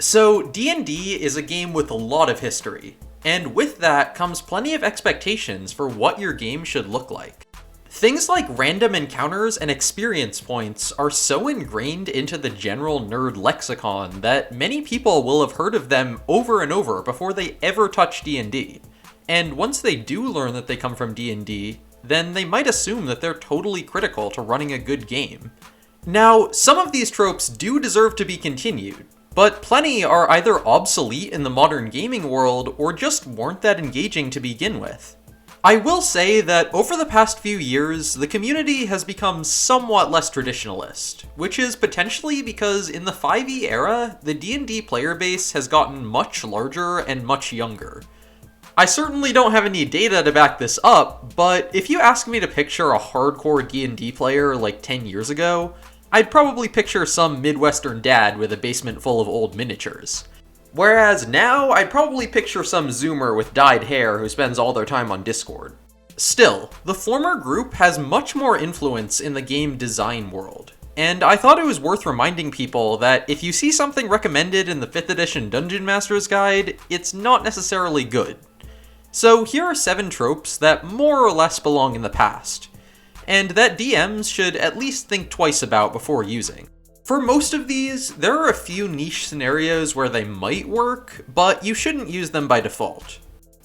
So D&D is a game with a lot of history, and with that comes plenty of expectations for what your game should look like. Things like random encounters and experience points are so ingrained into the general nerd lexicon that many people will have heard of them over and over before they ever touch D&D. And once they do learn that they come from D&D, then they might assume that they're totally critical to running a good game. Now, some of these tropes do deserve to be continued, but plenty are either obsolete in the modern gaming world or just weren't that engaging to begin with. I will say that over the past few years, the community has become somewhat less traditionalist, which is potentially because in the 5e era, the D&D player base has gotten much larger and much younger. I certainly don't have any data to back this up, but if you ask me to picture a hardcore D&D player like 10 years ago, I'd probably picture some Midwestern dad with a basement full of old miniatures. Whereas now, I'd probably picture some Zoomer with dyed hair who spends all their time on Discord. Still, the former group has much more influence in the game design world, and I thought it was worth reminding people that if you see something recommended in the 5th edition Dungeon Master's Guide, it's not necessarily good. So here are 7 tropes that more or less belong in the past, and that DMs should at least think twice about before using. For most of these, there are a few niche scenarios where they might work, but you shouldn't use them by default.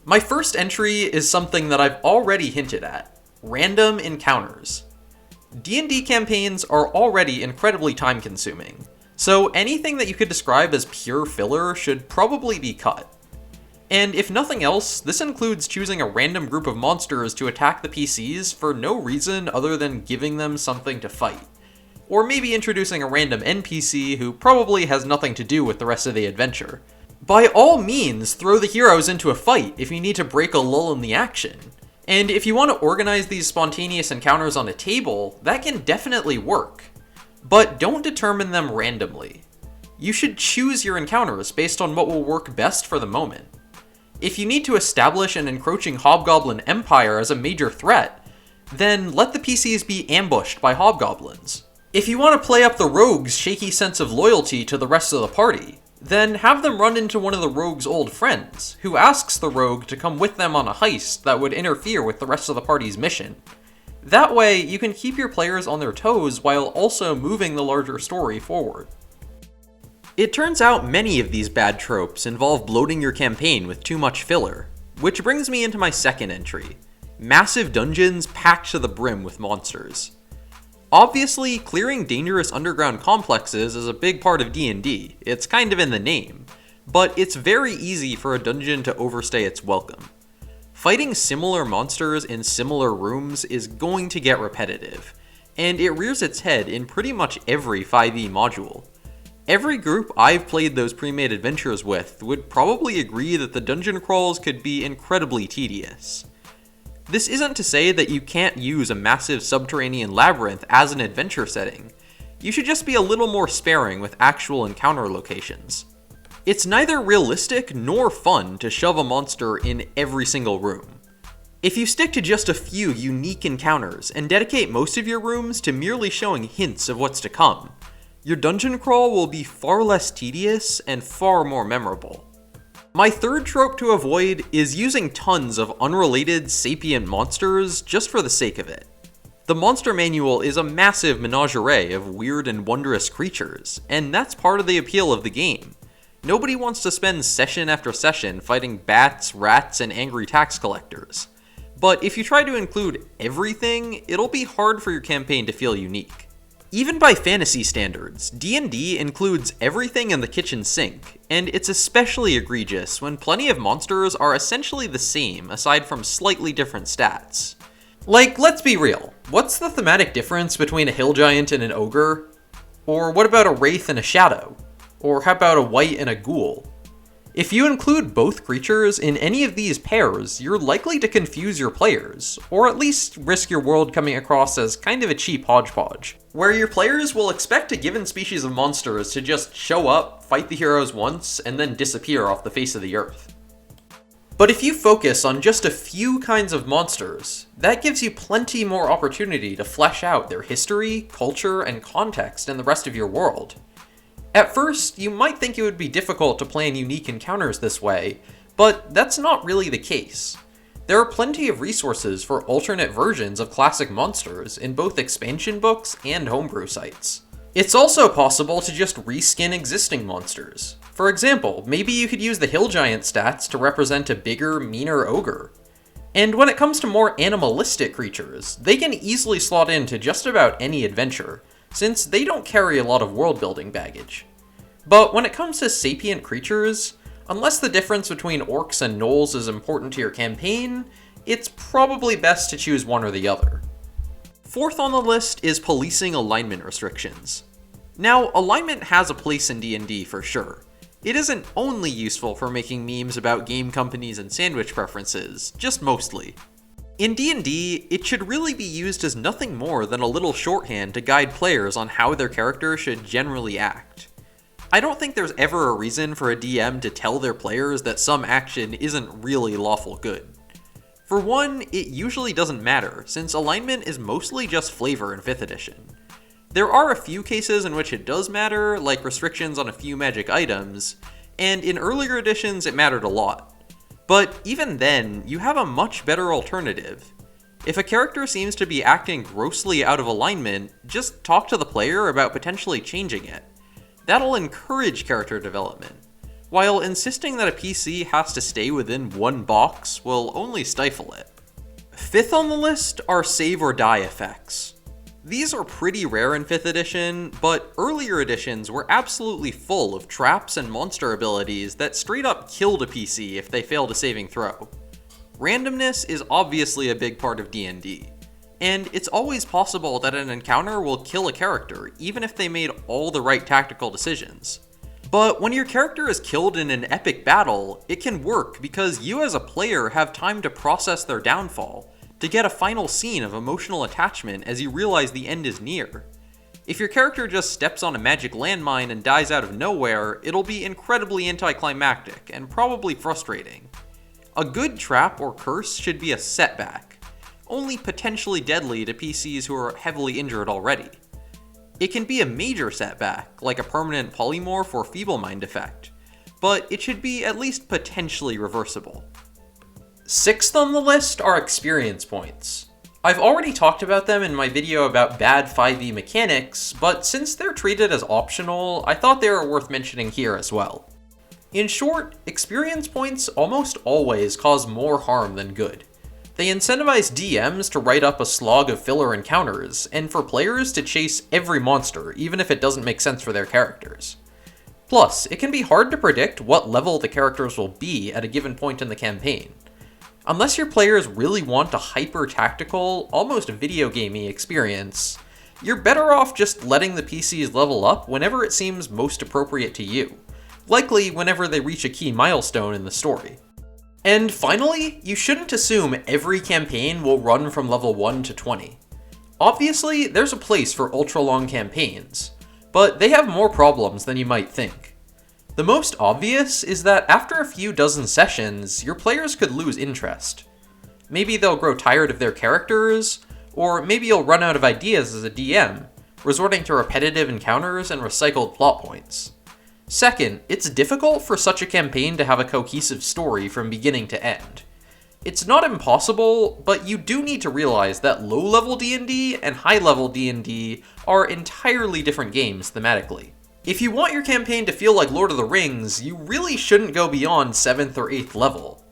My first entry is something that I've already hinted at: random encounters. D&D campaigns are already incredibly time-consuming, so anything that you could describe as pure filler should probably be cut. And if nothing else, this includes choosing a random group of monsters to attack the PCs for no reason other than giving them something to fight. Or maybe introducing a random NPC who probably has nothing to do with the rest of the adventure. By all means, throw the heroes into a fight if you need to break a lull in the action. And if you want to organize these spontaneous encounters on a table, that can definitely work. But don't determine them randomly. You should choose your encounters based on what will work best for the moment. If you need to establish an encroaching hobgoblin empire as a major threat, then let the PCs be ambushed by hobgoblins. If you want to play up the rogue's shaky sense of loyalty to the rest of the party, then have them run into one of the rogue's old friends, who asks the rogue to come with them on a heist that would interfere with the rest of the party's mission. That way, you can keep your players on their toes while also moving the larger story forward. It turns out many of these bad tropes involve bloating your campaign with too much filler, which brings me into my second entry: massive dungeons packed to the brim with monsters. Obviously, clearing dangerous underground complexes is a big part of D&D, it's kind of in the name, but it's very easy for a dungeon to overstay its welcome. Fighting similar monsters in similar rooms is going to get repetitive, and it rears its head in pretty much every 5e module. Every group I've played those pre-made adventures with would probably agree that the dungeon crawls could be incredibly tedious. This isn't to say that you can't use a massive subterranean labyrinth as an adventure setting. You should just be a little more sparing with actual encounter locations. It's neither realistic nor fun to shove a monster in every single room. If you stick to just a few unique encounters and dedicate most of your rooms to merely showing hints of what's to come, your dungeon crawl will be far less tedious and far more memorable. My third trope to avoid is using tons of unrelated sapient monsters just for the sake of it. The monster manual is a massive menagerie of weird and wondrous creatures, and that's part of the appeal of the game. Nobody wants to spend session after session fighting bats, rats, and angry tax collectors. But if you try to include everything, it'll be hard for your campaign to feel unique. Even by fantasy standards, D&D includes everything in the kitchen sink, and it's especially egregious when plenty of monsters are essentially the same aside from slightly different stats. Like, let's be real, what's the thematic difference between a hill giant and an ogre? Or what about a wraith and a shadow? Or how about a wight and a ghoul? If you include both creatures in any of these pairs, you're likely to confuse your players, or at least risk your world coming across as kind of a cheap hodgepodge, where your players will expect a given species of monsters to just show up, fight the heroes once, and then disappear off the face of the earth. But if you focus on just a few kinds of monsters, that gives you plenty more opportunity to flesh out their history, culture, and context in the rest of your world. At first, you might think it would be difficult to plan unique encounters this way, but that's not really the case. There are plenty of resources for alternate versions of classic monsters in both expansion books and homebrew sites. It's also possible to just reskin existing monsters. For example, maybe you could use the hill giant stats to represent a bigger, meaner ogre. And when it comes to more animalistic creatures, they can easily slot into just about any adventure, since they don't carry a lot of world building baggage. But when it comes to sapient creatures, unless the difference between orcs and gnolls is important to your campaign, it's probably best to choose one or the other. Fourth on the list is policing alignment restrictions. Now, alignment has a place in D&D for sure. It isn't only useful for making memes about game companies and sandwich preferences, just mostly. In D&D, it should really be used as nothing more than a little shorthand to guide players on how their character should generally act. I don't think there's ever a reason for a DM to tell their players that some action isn't really lawful good. For one, it usually doesn't matter, since alignment is mostly just flavor in 5th edition. There are a few cases in which it does matter, like restrictions on a few magic items, and in earlier editions it mattered a lot. But even then, you have a much better alternative. If a character seems to be acting grossly out of alignment, just talk to the player about potentially changing it. That'll encourage character development, while insisting that a PC has to stay within one box will only stifle it. Fifth on the list are save or die effects. These are pretty rare in 5th edition, but earlier editions were absolutely full of traps and monster abilities that straight up killed a PC if they failed a saving throw. Randomness is obviously a big part of D&D, and it's always possible that an encounter will kill a character even if they made all the right tactical decisions. But when your character is killed in an epic battle, it can work because you as a player have time to process their downfall, to get a final scene of emotional attachment as you realize the end is near. If your character just steps on a magic landmine and dies out of nowhere, it'll be incredibly anticlimactic and probably frustrating. A good trap or curse should be a setback, only potentially deadly to PCs who are heavily injured already. It can be a major setback, like a permanent polymorph or feeble-mind effect, but it should be at least potentially reversible. Sixth on the list are experience points. I've already talked about them in my video about bad 5e mechanics, but since they're treated as optional, I thought they were worth mentioning here as well. In short, experience points almost always cause more harm than good. They incentivize DMs to write up a slog of filler encounters, and for players to chase every monster, even if it doesn't make sense for their characters. Plus, it can be hard to predict what level the characters will be at a given point in the campaign. Unless your players really want a hyper-tactical, almost video gamey experience, you're better off just letting the PCs level up whenever it seems most appropriate to you, likely whenever they reach a key milestone in the story. And finally, you shouldn't assume every campaign will run from level 1 to 20. Obviously, there's a place for ultra-long campaigns, but they have more problems than you might think. The most obvious is that after a few dozen sessions, your players could lose interest. Maybe they'll grow tired of their characters, or maybe you'll run out of ideas as a DM, resorting to repetitive encounters and recycled plot points. Second, it's difficult for such a campaign to have a cohesive story from beginning to end. It's not impossible, but you do need to realize that low-level D&D and high-level D&D are entirely different games thematically. If you want your campaign to feel like Lord of the Rings, you really shouldn't go beyond 7th or 8th level.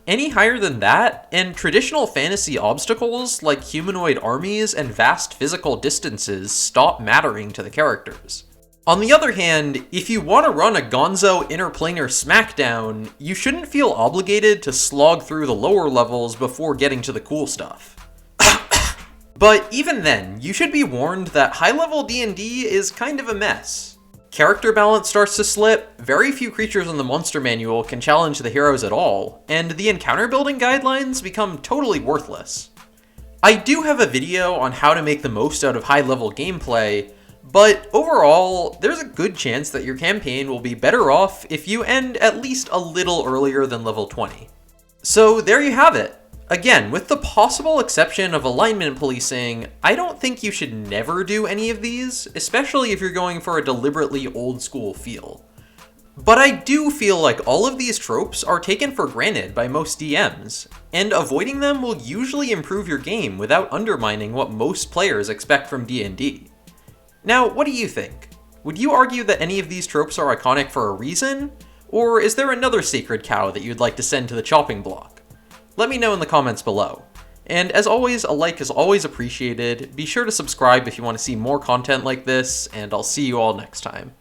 Any higher than that, and traditional fantasy obstacles like humanoid armies and vast physical distances stop mattering to the characters. On the other hand, if you want to run a gonzo interplanar smackdown, you shouldn't feel obligated to slog through the lower levels before getting to the cool stuff. But even then, you should be warned that high-level D&D is kind of a mess. Character balance starts to slip, very few creatures in the monster manual can challenge the heroes at all, and the encounter building guidelines become totally worthless. I do have a video on how to make the most out of high-level gameplay, but overall, there's a good chance that your campaign will be better off if you end at least a little earlier than level 20. So there you have it. Again, with the possible exception of alignment policing, I don't think you should never do any of these, especially if you're going for a deliberately old school feel. But I do feel like all of these tropes are taken for granted by most DMs, and avoiding them will usually improve your game without undermining what most players expect from D&D. Now, what do you think? Would you argue that any of these tropes are iconic for a reason? Or is there another sacred cow that you'd like to send to the chopping block? Let me know in the comments below. And as always, a like is always appreciated. Be sure to subscribe if you want to see more content like this, and I'll see you all next time.